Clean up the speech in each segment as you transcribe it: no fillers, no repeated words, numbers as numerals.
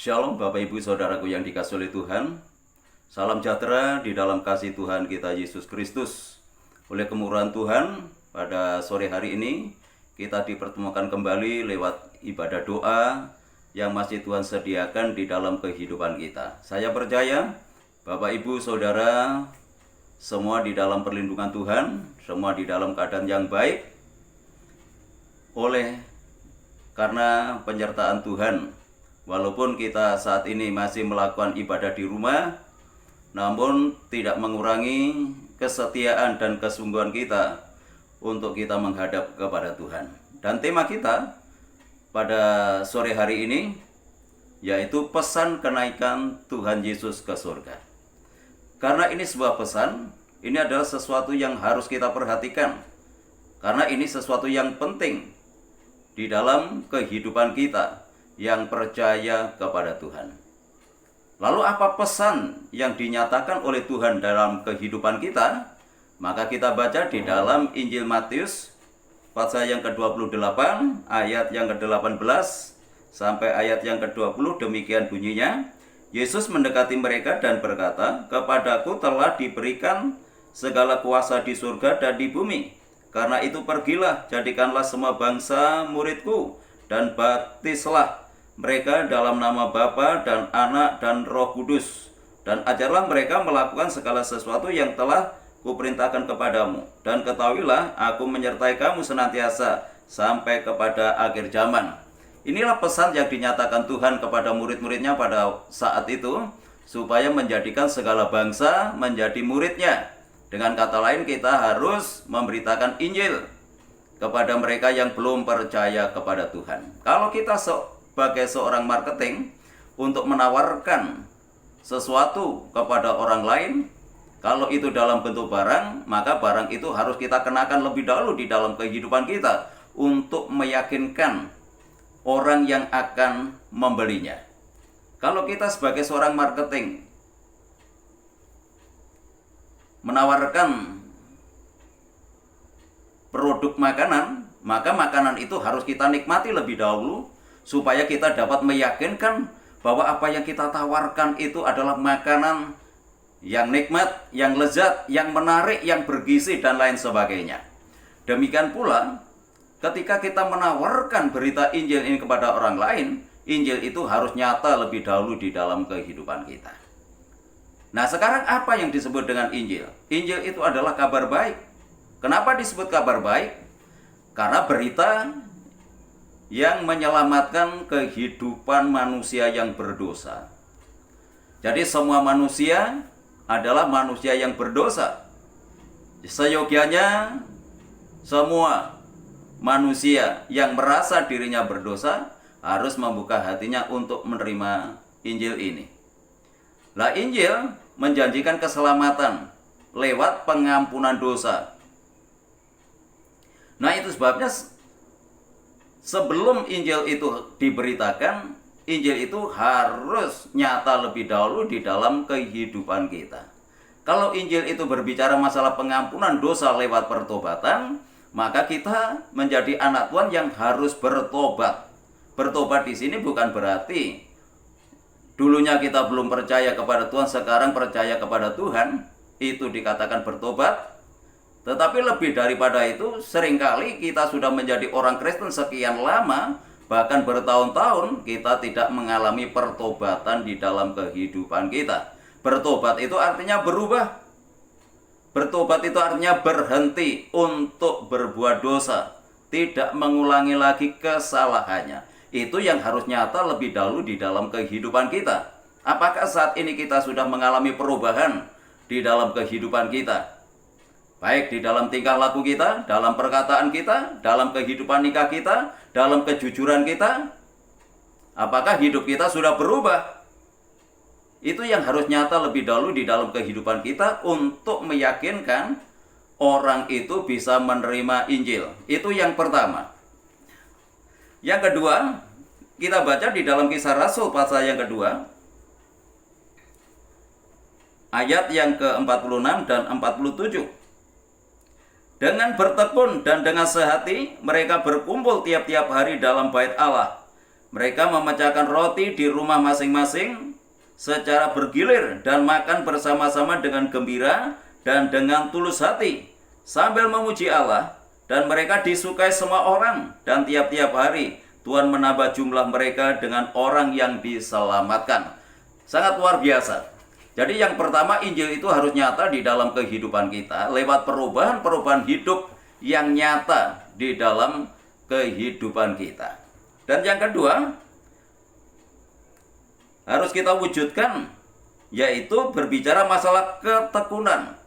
Shalom Bapak Ibu Saudaraku yang dikasihi oleh Tuhan. Salam sejahtera di dalam kasih Tuhan kita Yesus Kristus. Oleh kemurahan Tuhan, pada sore hari ini kita dipertemukan kembali lewat ibadah doa yang masih Tuhan sediakan di dalam kehidupan kita. Saya percaya Bapak Ibu Saudara semua di dalam perlindungan Tuhan, semua di dalam keadaan yang baik karena penyertaan Tuhan. Walaupun kita saat ini masih melakukan ibadah di rumah, namun tidak mengurangi kesetiaan dan kesungguhan kita untuk kita menghadap kepada Tuhan. Dan tema kita pada sore hari ini yaitu pesan kenaikan Tuhan Yesus ke surga. Karena ini sebuah pesan, ini adalah sesuatu yang harus kita perhatikan. Karena ini sesuatu yang penting di dalam kehidupan kita yang percaya kepada Tuhan. Lalu apa pesan yang dinyatakan oleh Tuhan dalam kehidupan kita? Maka kita baca di dalam Injil Matius pasal yang ke-28 ayat yang ke-18 sampai ayat yang ke-20. Demikian bunyinya. Yesus mendekati mereka dan berkata, "Kepadaku telah diberikan segala kuasa di surga dan di bumi. Karena itu pergilah, jadikanlah semua bangsa muridku dan baptislah mereka dalam nama Bapa dan Anak dan Roh Kudus, dan ajarlah mereka melakukan segala sesuatu yang telah kuperintahkan kepadamu. Dan ketahuilah, aku menyertai kamu senantiasa sampai kepada akhir zaman." Inilah pesan yang dinyatakan Tuhan kepada murid-muridnya pada saat itu, supaya menjadikan segala bangsa menjadi muridnya. Dengan kata lain, kita harus memberitakan Injil kepada mereka yang belum percaya kepada Tuhan. Kalau kita sebagai seorang marketing untuk menawarkan sesuatu kepada orang lain, kalau itu dalam bentuk barang, maka barang itu harus kita kenakan lebih dahulu di dalam kehidupan kita untuk meyakinkan orang yang akan membelinya. Kalau kita sebagai seorang marketing menawarkan produk makanan, maka makanan itu harus kita nikmati lebih dahulu supaya kita dapat meyakinkan bahwa apa yang kita tawarkan itu adalah makanan yang nikmat, yang lezat, yang menarik, yang bergizi, dan lain sebagainya. Demikian pula, ketika kita menawarkan berita Injil ini kepada orang lain, Injil itu harus nyata lebih dahulu di dalam kehidupan kita. Nah, sekarang apa yang disebut dengan Injil? Injil itu adalah kabar baik. Kenapa disebut kabar baik? Karena berita yang menyelamatkan kehidupan manusia yang berdosa. Jadi semua manusia adalah manusia yang berdosa. Seyogianya semua manusia yang merasa dirinya berdosa harus membuka hatinya untuk menerima Injil ini. Lah, Injil menjanjikan keselamatan lewat pengampunan dosa. Nah, itu sebabnya sebelum Injil itu diberitakan, Injil itu harus nyata lebih dahulu di dalam kehidupan kita. Kalau Injil itu berbicara masalah pengampunan dosa lewat pertobatan, maka kita menjadi anak Tuhan yang harus bertobat. Bertobat di sini bukan berarti dulunya kita belum percaya kepada Tuhan, sekarang percaya kepada Tuhan, itu dikatakan bertobat. Tetapi lebih daripada itu, seringkali kita sudah menjadi orang Kristen sekian lama, bahkan bertahun-tahun, kita tidak mengalami pertobatan di dalam kehidupan kita. Bertobat itu artinya berubah. Bertobat itu artinya berhenti untuk berbuat dosa, tidak mengulangi lagi kesalahannya. Itu yang harus nyata lebih dahulu di dalam kehidupan kita. Apakah saat ini kita sudah mengalami perubahan di dalam kehidupan kita? Baik di dalam tingkah laku kita, dalam perkataan kita, dalam kehidupan nikah kita, dalam kejujuran kita. Apakah hidup kita sudah berubah? Itu yang harus nyata lebih dahulu di dalam kehidupan kita untuk meyakinkan orang itu bisa menerima Injil. Itu yang pertama. Yang kedua, kita baca di dalam Kisah Rasul pasal yang kedua, ayat yang ke-46 dan 47. Dengan bertekun dan dengan sehati mereka berkumpul tiap-tiap hari dalam bait Allah. Mereka memecahkan roti di rumah masing-masing secara bergilir dan makan bersama-sama dengan gembira dan dengan tulus hati sambil memuji Allah, dan mereka disukai semua orang, dan tiap-tiap hari Tuhan menambah jumlah mereka dengan orang yang diselamatkan. Sangat luar biasa. Jadi yang pertama, Injil itu harus nyata di dalam kehidupan kita lewat perubahan-perubahan hidup yang nyata di dalam kehidupan kita. Dan yang kedua, harus kita wujudkan, yaitu berbicara masalah ketekunan.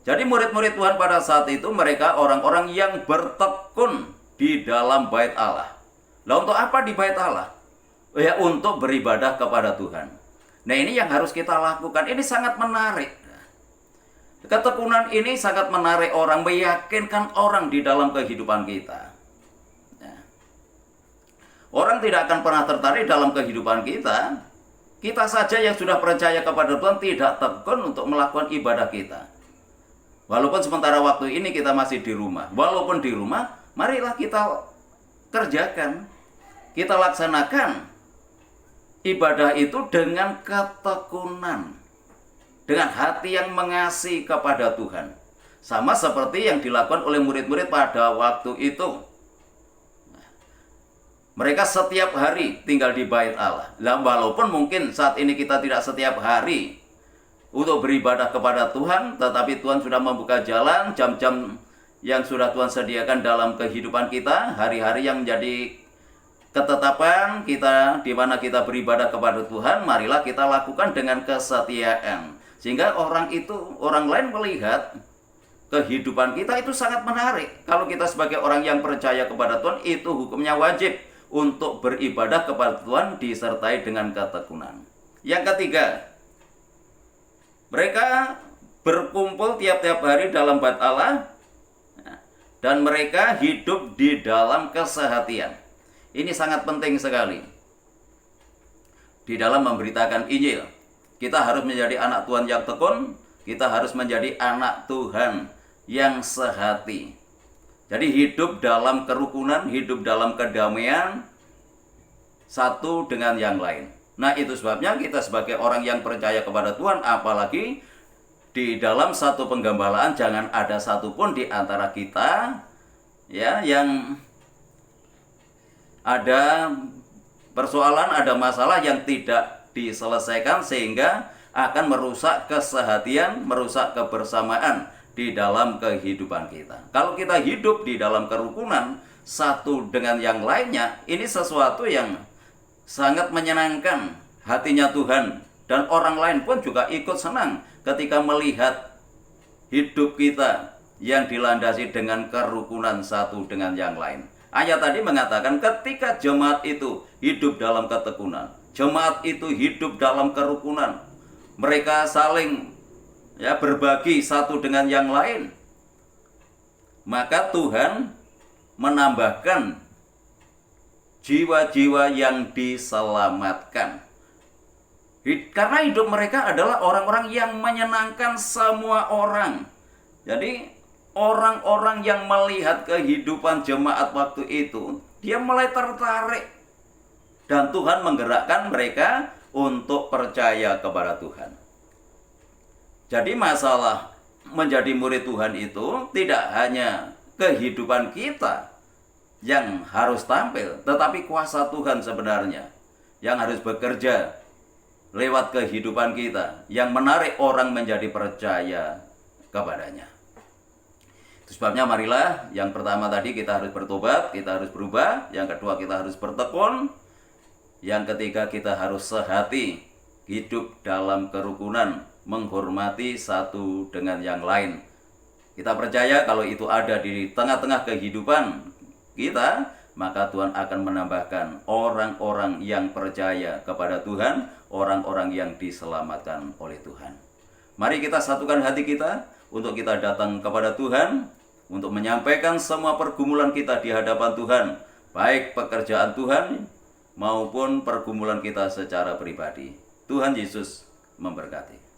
Jadi murid-murid Tuhan pada saat itu mereka orang-orang yang bertekun di dalam bait Allah. Lah untuk apa di bait Allah? Ya untuk beribadah kepada Tuhan. Nah ini yang harus kita lakukan. Ini sangat menarik. Ketekunan ini sangat menarik orang, meyakinkan orang di dalam kehidupan kita. Orang tidak akan pernah tertarik dalam kehidupan kita. Kita saja yang sudah percaya kepada Tuhan tidak tekun untuk melakukan ibadah kita. Walaupun sementara waktu ini kita masih di rumah. Walaupun di rumah, marilah kita kerjakan. Kita laksanakan ibadah itu dengan ketekunan. Dengan hati yang mengasihi kepada Tuhan. Sama seperti yang dilakukan oleh murid-murid pada waktu itu. Mereka setiap hari tinggal di bait Allah. Walaupun mungkin saat ini kita tidak setiap hari untuk beribadah kepada Tuhan, tetapi Tuhan sudah membuka jalan, jam-jam yang sudah Tuhan sediakan dalam kehidupan kita, hari-hari yang menjadi ketetapan kita, di mana kita beribadah kepada Tuhan, marilah kita lakukan dengan kesetiaan. Sehingga orang lain melihat kehidupan kita itu sangat menarik. Kalau kita sebagai orang yang percaya kepada Tuhan, itu hukumnya wajib untuk beribadah kepada Tuhan disertai dengan ketekunan. Yang ketiga, mereka berkumpul tiap-tiap hari dalam bait Allah dan mereka hidup di dalam kesehatian. Ini sangat penting sekali. Di dalam memberitakan Injil, kita harus menjadi anak Tuhan yang tekun, kita harus menjadi anak Tuhan yang sehati. Jadi hidup dalam kerukunan, hidup dalam kedamaian satu dengan yang lain. Nah itu sebabnya kita sebagai orang yang percaya kepada Tuhan, apalagi di dalam satu penggembalaan, jangan ada satupun di antara kita ya yang ada persoalan, ada masalah yang tidak diselesaikan sehingga akan merusak kesehatian, merusak kebersamaan di dalam kehidupan kita. Kalau kita hidup di dalam kerukunan satu dengan yang lainnya, ini sesuatu yang sangat menyenangkan hatinya Tuhan, dan orang lain pun juga ikut senang ketika melihat hidup kita yang dilandasi dengan kerukunan satu dengan yang lain. Ayat tadi mengatakan ketika jemaat itu hidup dalam ketekunan, jemaat itu hidup dalam kerukunan, mereka saling berbagi satu dengan yang lain, maka Tuhan menambahkan jiwa-jiwa yang diselamatkan. Karena hidup mereka adalah orang-orang yang menyenangkan semua orang. Jadi orang-orang yang melihat kehidupan jemaat waktu itu, dia mulai tertarik. Dan Tuhan menggerakkan mereka untuk percaya kepada Tuhan. Jadi masalah menjadi murid Tuhan itu tidak hanya kehidupan kita yang harus tampil, tetapi kuasa Tuhan sebenarnya yang harus bekerja lewat kehidupan kita, yang menarik orang menjadi percaya kepadanya. Itu sebabnya marilah, yang pertama tadi kita harus bertobat, kita harus berubah. Yang kedua kita harus bertekun. Yang ketiga kita harus sehati, hidup dalam kerukunan, menghormati satu dengan yang lain. Kita percaya kalau itu ada di tengah-tengah kehidupan kita, maka Tuhan akan menambahkan orang-orang yang percaya kepada Tuhan, orang-orang yang diselamatkan oleh Tuhan. Mari kita satukan hati kita untuk kita datang kepada Tuhan, untuk menyampaikan semua pergumulan kita di hadapan Tuhan, baik pekerjaan Tuhan maupun pergumulan kita secara pribadi. Tuhan Yesus memberkati.